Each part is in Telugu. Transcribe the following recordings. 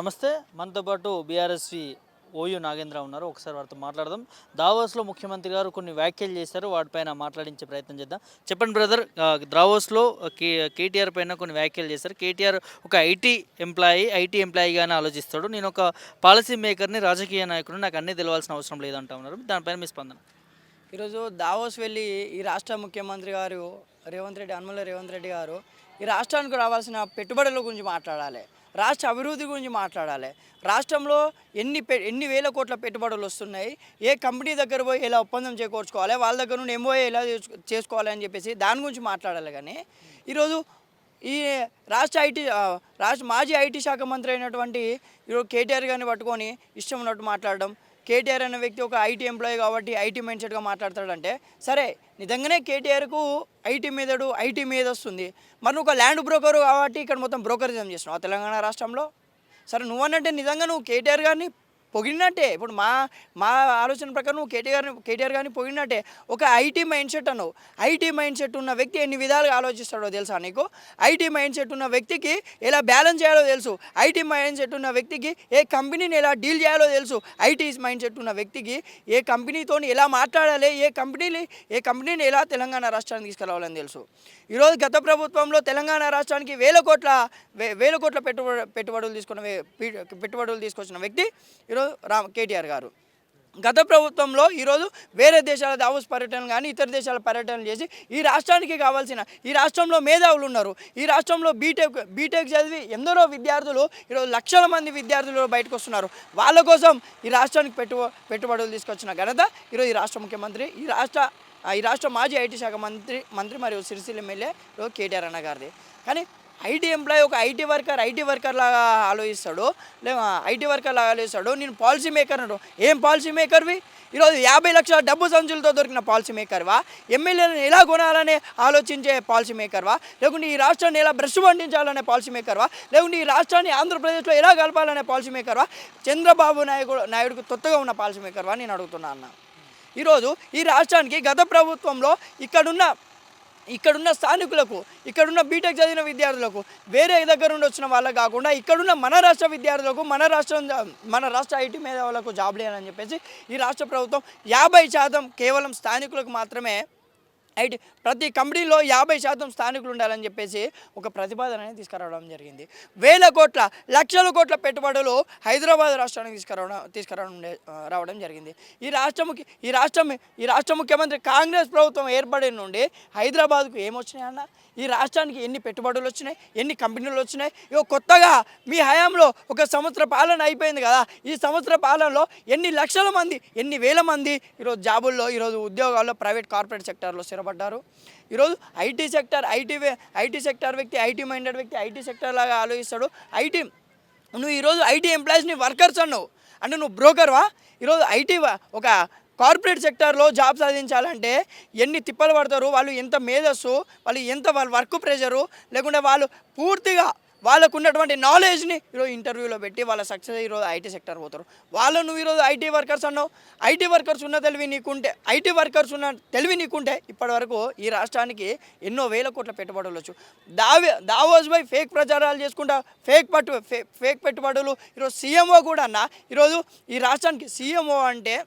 నమస్తే. మనతో పాటు బీఆర్ఎస్వి ఓయూ నాగేంద్ర ఉన్నారు. ఒకసారి వారితో మాట్లాడదాం. దావోస్లో ముఖ్యమంత్రి గారు కొన్ని వ్యాఖ్యలు చేశారు. వాటిపైన మాట్లాడించే ప్రయత్నం చేద్దాం. చెప్పండి బ్రదర్, దావోస్లో కేటీఆర్ పైన కొన్ని వ్యాఖ్యలు చేశారు. కేటీఆర్ ఒక ఐటీ ఎంప్లాయీగానే ఆలోచిస్తాడు. నేను ఒక పాలసీ మేకర్ని, రాజకీయ నాయకుడిని, నాకు అన్నీ తెలవాల్సిన అవసరం లేదంటా ఉన్నారు. దానిపైన మీ స్పందన? ఈరోజు దావోస్ వెళ్ళి ఈ రాష్ట్ర ముఖ్యమంత్రి గారు యనమల రేవంత్ రెడ్డి గారు ఈ రాష్ట్రానికి రావాల్సిన పెట్టుబడుల గురించి మాట్లాడాలి, రాష్ట్ర అభివృద్ధి గురించి మాట్లాడాలి. రాష్ట్రంలో ఎన్ని వేల కోట్ల పెట్టుబడులు వస్తున్నాయి, ఏ కంపెనీ దగ్గర పోయి ఎలా ఒప్పందం చేకూర్చుకోవాలి, వాళ్ళ దగ్గర నుండి ఎంఓఏ ఎలా చేసుకోవాలి అని చెప్పేసి దాని గురించి మాట్లాడాలి. కానీ ఈరోజు ఈ రాష్ట్ర మాజీ ఐటీ శాఖ మంత్రి అయినటువంటి ఈరోజు కేటీఆర్ గారిని పట్టుకొని ఇష్టం ఉన్నట్టు మాట్లాడడం. కేటీఆర్ అనే వ్యక్తి ఒక ఐటీ ఎంప్లాయీ కాబట్టి ఐటీ మైండ్ సెట్గా మాట్లాడతాడంటే సరే, నిజంగానే కేటీఆర్కు ఐటీ మీద వస్తుంది. మరి నువ్వు ఒక ల్యాండ్ బ్రోకరు కాబట్టి ఇక్కడ మొత్తం బ్రోకరిజం చేసినావు తెలంగాణ రాష్ట్రంలో. సరే, నువ్వనంటే నిజంగా నువ్వు కేటీఆర్ గారిని పొగిడినట్టే. ఇప్పుడు మా ఆలోచన ప్రకారం నువ్వు కేటీఆర్ గారిని పొగిడినట్టే. ఒక ఐటీ మైండ్ సెట్ అన్నావు. ఐటీ మైండ్ సెట్ ఉన్న వ్యక్తి ఎన్ని విధాలుగా ఆలోచిస్తాడో తెలుసా నీకు? ఐటీ మైండ్ సెట్ ఉన్న వ్యక్తికి ఎలా బ్యాలెన్స్ చేయాలో తెలుసు. ఐటీ మైండ్ సెట్ ఉన్న వ్యక్తికి ఏ కంపెనీని ఎలా డీల్ చేయాలో తెలుసు. ఐటీ మైండ్ సెట్ ఉన్న వ్యక్తికి ఏ కంపెనీతో ఎలా మాట్లాడాలి, ఏ కంపెనీని ఎలా తెలంగాణ రాష్ట్రానికి తీసుకురావాలని తెలుసు. ఈరోజు గత ప్రభుత్వంలో తెలంగాణ రాష్ట్రానికి వేల కోట్ల పెట్టుబడులు తీసుకొచ్చిన వ్యక్తి ఈరోజు కేటీఆర్ గారు. గత ప్రభుత్వంలో ఈరోజు వేరే దేశాల దావోస్ పర్యటనలు కానీ ఇతర దేశాల పర్యటనలు చేసి ఈ రాష్ట్రానికి కావాల్సిన, ఈ రాష్ట్రంలో మేధావులు ఉన్నారు, ఈ రాష్ట్రంలో బీటెక్ చదివి ఎందరో విద్యార్థులు ఈరోజు లక్షల మంది విద్యార్థులు బయటకు వస్తున్నారు. వాళ్ళ కోసం ఈ రాష్ట్రానికి పెట్టుబడులు తీసుకొచ్చిన ఘనత ఈరోజు ఈ రాష్ట్ర ముఖ్యమంత్రి, ఈ రాష్ట్ర మాజీ ఐటీ శాఖ మంత్రి మరియు సిరిసిల్ల ఎమ్మెల్యే కేటీఆర్ అన్న గారిది. కానీ ఐటీ ఎంప్లాయీ ఒక ఐటీ వర్కర్ లాగా ఆలోచిస్తాడు, నేను పాలసీ మేకర్ అన్నాడు. ఏం పాలసీ మేకర్వి? ఈరోజు 50 లక్షల డబ్బు సంచులతో దొరికిన పాలసీ మేకర్వా? ఎమ్మెల్యేలను ఎలా కొనాలనే ఆలోచించే పాలసీ మేకర్వా? లేకుంటే ఈ రాష్ట్రాన్ని ఎలా బ్రష్ పండించాలనే పాలసీ మేకర్వా? లేకుంటే ఈ రాష్ట్రాన్ని ఆంధ్రప్రదేశ్లో ఎలా కలపాలనే పాలసీ మేకర్వా? చంద్రబాబు నాయుడుకు తొత్తుగా ఉన్న పాలసీ మేకర్వా నేను అడుగుతున్నా అన్న. ఈరోజు ఈ రాష్ట్రానికి గత ప్రభుత్వంలో ఇక్కడున్న స్థానికులకు, ఇక్కడున్న బీటెక్ చదివిన విద్యార్థులకు, వేరే దగ్గర నుండి వచ్చిన వాళ్ళకు కాకుండా ఇక్కడున్న మన రాష్ట్ర విద్యార్థులకు, మన రాష్ట్ర ఐటీ మేధావులకు జాబ్ లేదని చెప్పేసి ఈ రాష్ట్ర ప్రభుత్వం 50% కేవలం స్థానికులకు మాత్రమే ప్రతి కంపెనీలో 50% స్థానికులు ఉండాలని చెప్పేసి ఒక ప్రతిపాదన అనేది తీసుకురావడం జరిగింది. లక్షల కోట్ల పెట్టుబడులు హైదరాబాద్ రాష్ట్రానికి రావడం జరిగింది. ఈ రాష్ట్ర ముఖ్యమంత్రి కాంగ్రెస్ ప్రభుత్వం ఏర్పడిన నుండి హైదరాబాద్కు ఏమొచ్చినాయన్న? ఈ రాష్ట్రానికి ఎన్ని పెట్టుబడులు వచ్చినాయి, ఎన్ని కంపెనీలు వచ్చినాయి? కొత్తగా మీ హయాంలో ఒక సంవత్సర పాలన అయిపోయింది కదా. ఈ సంవత్సర పాలనలో ఎన్ని లక్షల మంది, ఎన్ని వేల మంది ఈరోజు జాబుల్లో, ఈరోజు ఉద్యోగాల్లో, ప్రైవేట్ కార్పొరేట్ సెక్టార్లో స్థిరపడ్డారు. ఈరోజు ఐటీ సెక్టార్ వ్యక్తి, ఐటీ మైండెడ్ వ్యక్తి ఐటీ సెక్టార్ లాగా ఆలోచిస్తాడు. నువ్వు ఈరోజు ఐటీ ఎంప్లాయీస్ని వర్కర్స్ అన్నావు అంటే నువ్వు బ్రోకర్వా? ఈరోజు ఒక కార్పొరేట్ సెక్టార్లో జాబ్ సాధించాలంటే ఎన్ని తిప్పలు పడతారు వాళ్ళు, ఎంత మేధస్సు వాళ్ళు, వాళ్ళ వర్క్ ప్రెషరు, లేకుంటే వాళ్ళు పూర్తిగా వాళ్ళకు ఉన్నటువంటి నాలెడ్జ్ని ఈరోజు ఇంటర్వ్యూలో పెట్టి వాళ్ళ సక్సెస్ ఈరోజు ఐటీ సెక్టార్ పోతారు. నువ్వు ఈరోజు ఐటీ వర్కర్స్ అన్నావు. ఐటీ వర్కర్స్ ఉన్న తెలివి నీకుంటే ఇప్పటివరకు ఈ రాష్ట్రానికి ఎన్నో వేల కోట్ల పెట్టుబడులు వచ్చు. దావోస్ బై ఫేక్ ప్రచారాలు చేసుకుంటా ఫేక్ పెట్టుబడులు. ఈరోజు సీఎంఓ కూడా అన్న, ఈరోజు ఈ రాష్ట్రానికి సీఎంఓ అంటే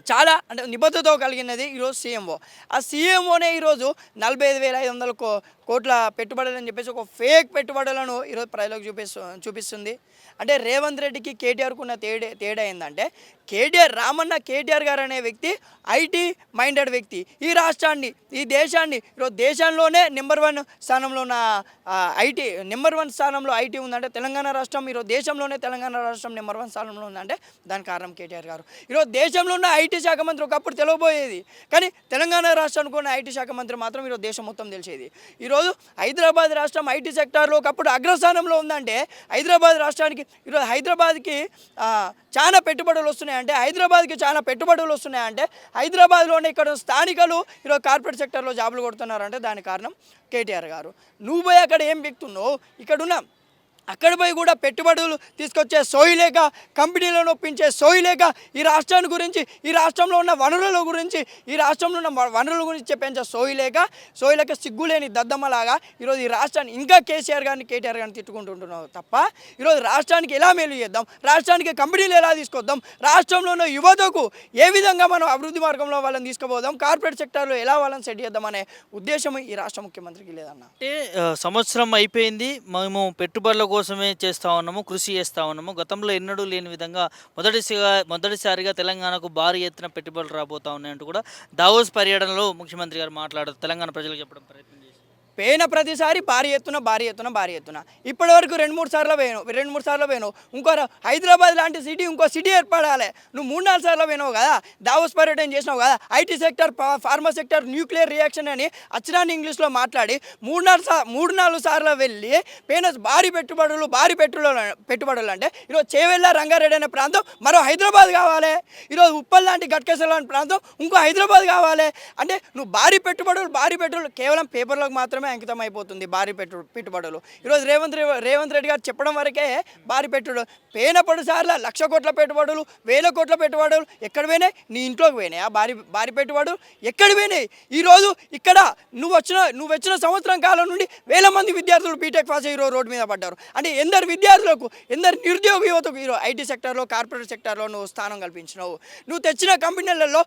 చాలా నిబద్ధతతో కలిగినది ఈరోజు సీఎంఓ. ఆ సీఎంఓనే ఈరోజు 45,500 కోట్ల పెట్టుబడులు అని చెప్పేసి ఒక ఫేక్ పెట్టుబడులను ఈరోజు ప్రజలకు చూపిస్తుంది. అంటే రేవంత్ రెడ్డికి కేటీఆర్కు ఉన్న తేడా ఏంటంటే, కేటీఆర్ గారు అనే వ్యక్తి ఐటీ మైండెడ్ వ్యక్తి. ఈ రాష్ట్రాన్ని, ఈ దేశాన్ని, ఈరోజు దేశంలోనే నెంబర్ 1 స్థానంలో ఉన్న నెంబర్ 1 స్థానంలో ఐటీ ఉందంటే తెలంగాణ రాష్ట్రం. ఈరోజు దేశంలోనే తెలంగాణ రాష్ట్రం నెంబర్ 1 స్థానంలో ఉందంటే దానికి కారణం కేటీఆర్ గారు. ఈరోజు దేశంలో ఉన్న ఐటీ శాఖ మంత్రి ఒకప్పుడు తెలియబోయేది, కానీ తెలంగాణ రాష్ట్రానికి ఉన్న ఐటీ శాఖ మంత్రి మాత్రం ఈరోజు దేశం మొత్తం తెలిసేది. ఈరోజు హైదరాబాద్ రాష్ట్రం ఐటీ సెక్టార్లో ఒకప్పుడు అగ్రస్థానంలో ఉందంటే ఈరోజు హైదరాబాద్కి చాలా పెట్టుబడులు వస్తున్నాయంటే హైదరాబాద్లోనే ఇక్కడ స్థానికులు ఈరోజు కార్పొరేట్ సెక్టార్లో జాబులు కొడుతున్నారంటే దానికి కారణం కేటీఆర్ గారు. నువ్వు పోయి అక్కడ ఏం వ్యక్తున్నావు? అక్కడ పోయి కూడా పెట్టుబడులు తీసుకొచ్చే సోయి లేక, కంపెనీలను ఒప్పించే సోయి లేక, ఈ రాష్ట్రాన్ని గురించి, ఈ రాష్ట్రంలో ఉన్న వనరుల గురించి, ఈ రాష్ట్రంలో ఉన్న వనరుల గురించి చెప్పేంచే సోయి లేక సిగ్గులేని దద్దమ్మలాగా ఈరోజు ఈ రాష్ట్రాన్ని ఇంకా కేసీఆర్ గారిని, కేటీఆర్ గారిని తిట్టుకుంటుంటున్నావు తప్ప ఈరోజు రాష్ట్రానికి ఎలా మేలు చేద్దాం, రాష్ట్రానికి కంపెనీలు ఎలా తీసుకొద్దాం, రాష్ట్రంలో ఉన్న యువతకు ఏ విధంగా మనం అభివృద్ధి మార్గంలో వాళ్ళని తీసుకుపోదాం, కార్పొరేట్ సెక్టార్లో ఎలా వాళ్ళని సెట్ చేద్దాం అనే ఉద్దేశం ఈ రాష్ట్ర ముఖ్యమంత్రికి లేదన్న. అంటే సంవత్సరం అయిపోయింది, మేము పెట్టుబడుల కోసమే చేస్తూ ఉన్నాము, కృషి చేస్తూ ఉన్నాము. గతంలో ఎన్నడూ లేని విధంగా మొదటిసారిగా తెలంగాణకు భారీ ఎత్తున పెట్టుబడులు రాబోతా ఉన్నాయంటూ కూడా దావోస్ పర్యటనలో ముఖ్యమంత్రి గారు మాట్లాడారు. తెలంగాణ ప్రజలకు చెప్పడం ప్రయత్నం చేశారు. పోయిన ప్రతిసారి భారీ ఎత్తున ఇప్పటివరకు 2-3 సార్లు పోయాను. ఇంకో హైదరాబాద్ లాంటి సిటీ, ఇంకో సిటీ ఏర్పడాలి. నువ్వు 3-4 సార్లు పోయినావు కదా, దావోస్ పర్యటన చేసినావు కదా. IT sector, pharma sector, nuclear reaction అని అచ్చరాని ఇంగ్లీష్లో మాట్లాడి 3-4 సార్లు వెళ్ళి పోయిన భారీ పెట్టుబడులు అంటే ఈరోజు చేవెళ్ళ, రంగారెడ్డి అనే ప్రాంతం మరో హైదరాబాద్ కావాలి. ఈరోజు ఉప్పల్ లాంటి, గట్కేశ్వర లాంటి ప్రాంతం ఇంకో హైదరాబాద్ కావాలి. అంటే నువ్వు భారీ పెట్టుబడులు కేవలం పేపర్లకు మాత్రమే అంకితం అయిపోతుంది. భారీ పెట్టుబడులు ఈరోజు రేవంత్ రెడ్డి గారు చెప్పడం వరకే భారీ పెట్టుబడులు. పోయినప్పుడు సార్లు 1,00,000 కోట్ల పెట్టుబడులు, 1,000 కోట్ల పెట్టుబడులు ఎక్కడ పోయినాయి? నీ ఇంట్లోకి పోయినాయి. ఆ భారీ పెట్టుబడులు ఎక్కడ పోయినాయి? ఈరోజు ఇక్కడ నువ్వు వచ్చిన సంవత్సరం కాలం నుండి 1,000 మంది విద్యార్థులు బీటెక్ పాస్ అయ్యి ఈరోజు రోడ్డు మీద పడ్డారు. అంటే ఎందరు విద్యార్థులకు, ఎందరు నిరుద్యోగ యువతకు ఈరోజు ఐటీ సెక్టార్లో, కార్పొరేట్ సెక్టార్లో నువ్వు స్థానం కల్పించినావు. నువ్వు తెచ్చిన కంపెనీలలో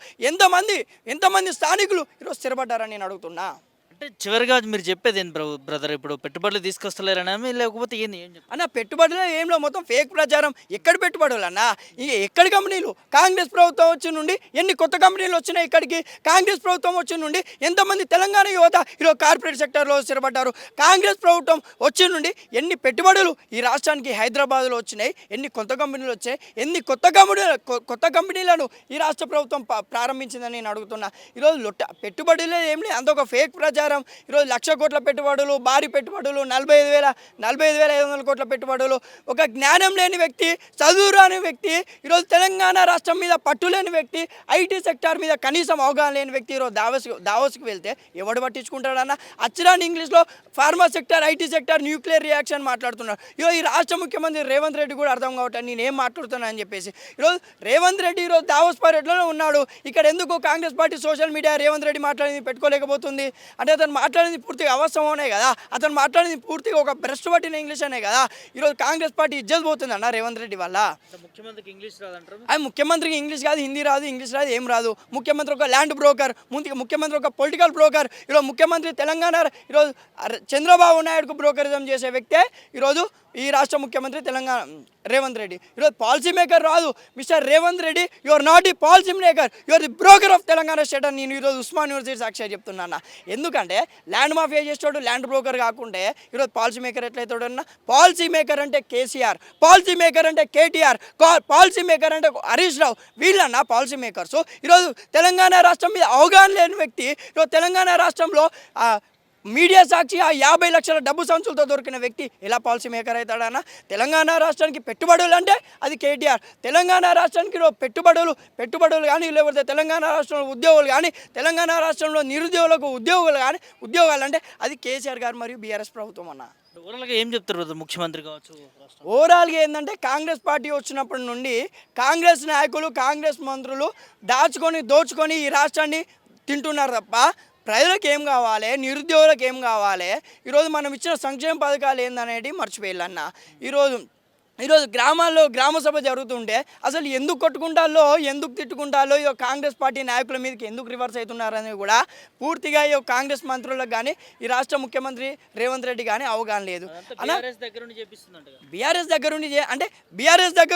ఎంతమంది స్థానికులు ఈరోజు స్థిరపడ్డారని నేను అడుగుతున్నా. అంటే చివరిగా మీరు చెప్పేది ఏంటి బ్రదర్? ఇప్పుడు పెట్టుబడులు తీసుకొస్తలేరని, లేకపోతే ఏంది ఏం చెప్తారు? అన్న పెట్టుబడులు ఏంలో మొత్తం ఫేక్ ప్రచారం. ఎక్కడ పెట్టుబడులు అన్న? ఇక ఎక్కడి కంపెనీలు? కాంగ్రెస్ ప్రభుత్వం వచ్చి నుండి ఎన్ని కొత్త కంపెనీలు వచ్చినాయి ఇక్కడికి? కాంగ్రెస్ ప్రభుత్వం వచ్చి నుండి ఎంతమంది తెలంగాణ యువత ఈరోజు కార్పొరేట్ సెక్టార్లో స్థిరపడ్డారు? కాంగ్రెస్ ప్రభుత్వం వచ్చి నుండి ఎన్ని పెట్టుబడులు ఈ రాష్ట్రానికి హైదరాబాద్లో వచ్చినాయి? ఎన్ని కొత్త కంపెనీలు వచ్చాయి? ఎన్ని కొత్త కంపెనీలను ఈ రాష్ట్ర ప్రభుత్వం ప్రారంభించిందని నేను అడుగుతున్నా. ఈరోజు పెట్టుబడులే ఏం లేదు, అంత ఒక ఫేక్ ప్రచారం. ఈరోజు 1,00,000 కోట్ల పెట్టుబడులు, భారీ పెట్టుబడులు, 45,500 కోట్ల పెట్టుబడులు. ఒక జ్ఞానం లేని వ్యక్తి, చదువు రాని వ్యక్తి, ఈరోజు తెలంగాణ రాష్ట్రం మీద పట్టు లేని వ్యక్తి, ఐటీ సెక్టార్ మీద కనీసం అవగాహన లేని వ్యక్తి ఈరోజు దావోస్కి వెళ్తే ఎవడు పట్టించుకుంటాడన్న? అచ్చరాని ఇంగ్లీష్లో pharma sector, IT sector, nuclear reaction మాట్లాడుతున్నాడు. ఈరోజు ఈ రాష్ట్ర ముఖ్యమంత్రి రేవంత్ రెడ్డి కూడా అర్థం కావట్లేదు నేను ఏం మాట్లాడుతున్నా అని చెప్పేసి. ఈరోజు రేవంత్ రెడ్డి ఈరోజు దావోస్ పర్యటనలో ఉన్నాడు. ఇక్కడ ఎందుకు Congress party social media Revanth Reddy మాట్లాడింది పెట్టుకోలేకపోతుంది? అంటే అతను మాట్లాడింది పూర్తిగా అవాస్తవమే కదా, అతను మాట్లాడింది పూర్తిగా ఒక భ్రష్టు పట్టిన ఇంగ్లీష్ అనే కదా. ఈరోజు కాంగ్రెస్ పార్టీ ఇజ్జత్ పోతుంది అన్న రేవంత్ రెడ్డి వల్ల. ముఖ్యమంత్రికి ఇంగ్లీష్ రాదంటారు? అది ముఖ్యమంత్రికి ఇంగ్లీష్ కాదు, హిందీ రాదు, ఇంగ్లీష్ రాదు, ఏం రాదు. ముఖ్యమంత్రి ఒక ల్యాండ్ బ్రోకర్, ముఖ్యమంత్రి ఒక పొలిటికల్ బ్రోకర్. ఈరోజు ముఖ్యమంత్రి తెలంగాణ, ఈరోజు చంద్రబాబు నాయుడుకు బ్రోకరిజం చేసే వ్యక్తే ఈరోజు ఈ రాష్ట్ర ముఖ్యమంత్రి తెలంగాణ రేవంత్ రెడ్డి. ఈరోజు పాలసీ మేకర్ రాదు. Mister Revanth Reddy, you are not ఈ policy maker, you are the broker of Telangana state అని నేను ఈరోజు ఉస్మాన్ యూనివర్సిటీ సాక్షి చెప్తున్నా. ఎందుకంటే ల్యాండ్ మాఫియా చేసేవాడు ల్యాండ్ బ్రోకర్ కాకుంటే ఈరోజు పాలసీ మేకర్ ఎట్లయితాడు అన్న? పాలసీ మేకర్ అంటే కేసీఆర్, పాలసీ మేకర్ అంటే కేటీఆర్, పాలసీ మేకర్ అంటే హరీష్ రావు, వీళ్ళన్న పాలసీ మేకర్స్. ఈరోజు తెలంగాణ రాష్ట్రం మీద అవగాహన లేని వ్యక్తి ఈరోజు తెలంగాణ రాష్ట్రంలో మీడియా సాక్షి ఆ 50 లక్షల డబ్బు సంచులతో దొరికిన వ్యక్తి ఎలా పాలసీ మేకర్ అవుతాడన్న? తెలంగాణ రాష్ట్రానికి పెట్టుబడులు అంటే అది కేటీఆర్. తెలంగాణ రాష్ట్రానికి పెట్టుబడులు కానీ, లేకపోతే తెలంగాణ రాష్ట్రంలో ఉద్యోగులు కానీ, తెలంగాణ రాష్ట్రంలో నిరుద్యోగులకు ఉద్యోగాలు అంటే అది కేసీఆర్ గారు మరియు బీఆర్ఎస్ ప్రభుత్వం అన్న. ఓవరాల్గా ఏం చెప్తారు బ్రదర్ ముఖ్యమంత్రి కావచ్చు? ఓవరాల్గా ఏంటంటే కాంగ్రెస్ పార్టీ వచ్చినప్పటి నుండి కాంగ్రెస్ నాయకులు, కాంగ్రెస్ మంత్రులు దోచుకొని ఈ రాష్ట్రాన్ని తింటున్నారు తప్ప ప్రజలకు ఏం కావాలి, నిరుద్యోగులకు ఏం కావాలి, ఈరోజు మనం ఇచ్చిన సంక్షేమ పథకాలు ఏందనేది మర్చిపోయాలన్న. ఈరోజు గ్రామాల్లో గ్రామ సభ జరుగుతుంటే అసలు ఎందుకు కొట్టుకుంటాలో, ఎందుకు తిట్టుకుంటాలో, ఈ కాంగ్రెస్ పార్టీ నాయకుల మీదకి ఎందుకు రివర్స్ అవుతున్నారని కూడా పూర్తిగా ఈ కాంగ్రెస్ మంత్రులకు కానీ, ఈ రాష్ట్ర ముఖ్యమంత్రి రేవంత్ రెడ్డి కానీ అవగాహన లేదు. బీఆర్ఎస్ దగ్గర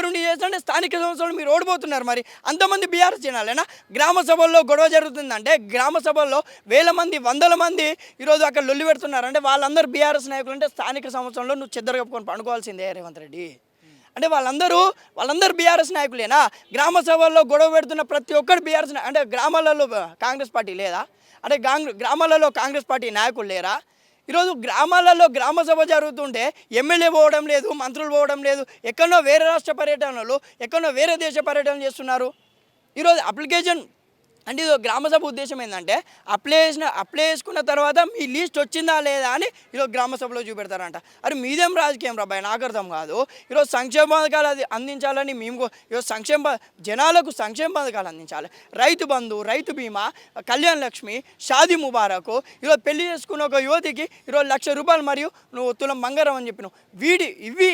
నుండి చేస్తుంటే స్థానిక సంస్థలు మీరు ఓడిపోతున్నారు. మరి అంతమంది బీఆర్ఎస్ జనాలేనా? గ్రామ సభల్లో గొడవ జరుగుతుందంటే గ్రామ సభల్లో 1,000 మంది 100 మంది ఈరోజు అక్కడ లొల్లి పెడుతున్నారు అంటే వాళ్ళందరూ బీఆర్ఎస్ నాయకులు. అంటే స్థానిక సంస్థల్లో నువ్వు చెద్దరు కప్పుకొని పండుకోవాల్సిందే రేవంత్ రెడ్డి. అంటే వాళ్ళందరూ బీఆర్ఎస్ నాయకులేనా? గ్రామ సభల్లో గొడవ పెడుతున్న ప్రతి ఒక్కరు బీఆర్ఎస్. అంటే గ్రామాలలో కాంగ్రెస్ పార్టీ లేదా? అంటే గ్రామాలలో కాంగ్రెస్ పార్టీ నాయకులు లేరా? ఈరోజు గ్రామాలలో గ్రామ సభ జరుగుతుంటే ఎమ్మెల్యే పోవడం లేదు, మంత్రులు పోవడం లేదు, ఎక్కడో వేరే రాష్ట్ర పర్యటనలు, ఎక్కడో వేరే దేశ పర్యటన చేస్తున్నారు. ఈరోజు అంటే ఇది గ్రామ సభ ఉద్దేశం ఏంటంటే అప్లై చేసుకున్న తర్వాత మీ లిస్ట్ వచ్చిందా లేదా అని ఈరోజు గ్రామ సభలో చూపెడతారంట. అరే మీదేం రాజకీయం రాబాయ్, నాకు అర్థం కాదు. ఈరోజు సంక్షేమ పథకాలు అది అందించాలని మేము ఈరోజు జనాలకు సంక్షేమ పథకాలు అందించాలి. రైతు బంధు, రైతు బీమా, కళ్యాణ లక్ష్మి, షాదీ ముబారకు, ఈరోజు పెళ్లి చేసుకున్న ఒక యువతికి ఈరోజు ₹1,00,000 మరియు నువ్వు తులం బంగారం అని చెప్పినావు. ఇవి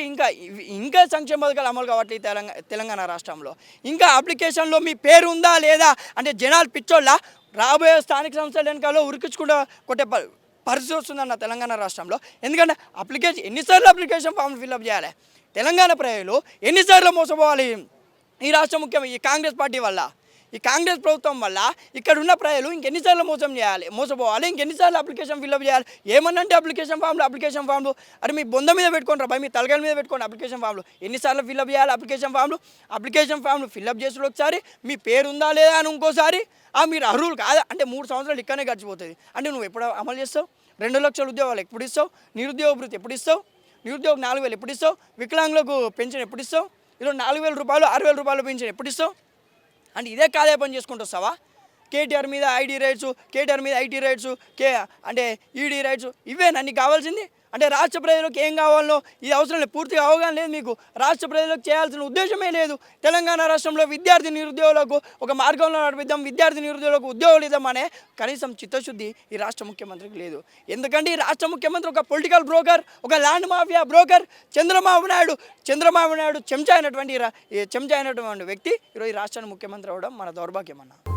ఇంకా సంక్షేమ పథకాలు అమలు కావట్లేదు తెలంగాణ రాష్ట్రంలో. ఇంకా అప్లికేషన్లో మీ పేరు ఉందా లేదా అంటే జనాలు పిచ్చోళ్ళ రాబోయే స్థానిక సంస్థల వెనకాల ఉరికించుకుంటూ కొట్టే పరిస్థితి వస్తుందన్న తెలంగాణ రాష్ట్రంలో. ఎందుకంటే ఎన్నిసార్లు అప్లికేషన్ ఫామ్ ఫిల్అప్ చేయాలి? తెలంగాణ ప్రజలు ఎన్నిసార్లు మోసపోవాలి? ఈ రాష్ట్ర ముఖ్యమంత్రి ఈ కాంగ్రెస్ పార్టీ వల్ల, ఈ కాంగ్రెస్ ప్రభుత్వం వల్ల ఇక్కడ ఉన్న ప్రజలు ఇంకెన్నిసార్లు మోసపోవాలి? ఇంకెన్నిసార్లు అప్లికేషన్ ఫిల్అప్ చేయాలి? ఏమన్నంటే అప్లికేషన్ ఫామ్లు అరే మీ బొంద మీద పెట్టుకోండి రా, మీ తలకాయల మీద పెట్టుకోండి అప్లికేషన్ ఫామ్లు. ఎన్నిసార్లు ఫిల్అప్ చేయాలి అప్లికేషన్ ఫామ్లు ఫిల్అప్ చేసిన ఒకసారి మీ పేరు ఉందా లేదా అని ఇంకోసారి మీరు అర్హులు కాదా అంటే 3 సంవత్సరాలు ఇక్కడనే గడిచిపోతుంది. అంటే నువ్వు ఎప్పుడు అమలు చేస్తావు? 2 లక్షల ఉద్యోగాలు ఎప్పుడు ఇస్తావు? నిరుద్యోగ భృతి ఎప్పుడు ఇస్తావు? నిరుద్యోగ 4,000 ఎప్పుడు ఇస్తావు? వికలాంగులకు పెన్షన్ ఎప్పుడు ఇస్తావు? ఈరోజు ₹4,000 ₹6,000 పెన్షన్ ఎప్పుడు ఇస్తావు? అంటే ఇదే కాదే పని చేసుకుంటూ వస్తావా? కేటీఆర్ మీద ఐడి రైట్స్, కేటీఆర్ మీద ఐటీ రైట్స్, అంటే ఈడీ రైట్స్, ఇవేనా నీకు కావాల్సింది? అంటే రాష్ట్ర ప్రజలకు ఏం కావాలనో ఇది అవసరం లేదు, పూర్తిగా అవగాహన లేదు మీకు. రాష్ట్ర ప్రజలకు చేయాల్సిన ఉద్దేశమే లేదు. తెలంగాణ రాష్ట్రంలో విద్యార్థి నిరుద్యోగులకు ఒక మార్గంలో నడిపిద్దాం, విద్యార్థి నిరుద్యోగులకు ఉద్యోగాలు ఇద్దామనే కనీసం చిత్తశుద్ధి ఈ రాష్ట్ర ముఖ్యమంత్రికి లేదు. ఎందుకంటే ఈ రాష్ట్ర ముఖ్యమంత్రి ఒక పొలిటికల్ బ్రోకర్, ఒక land mafia broker, Chandrababu Naidu చెంచా అయినటువంటి వ్యక్తి ఈరోజు ఈ రాష్ట్రానికి ముఖ్యమంత్రి అవ్వడం మన దౌర్భాగ్యం అన్న.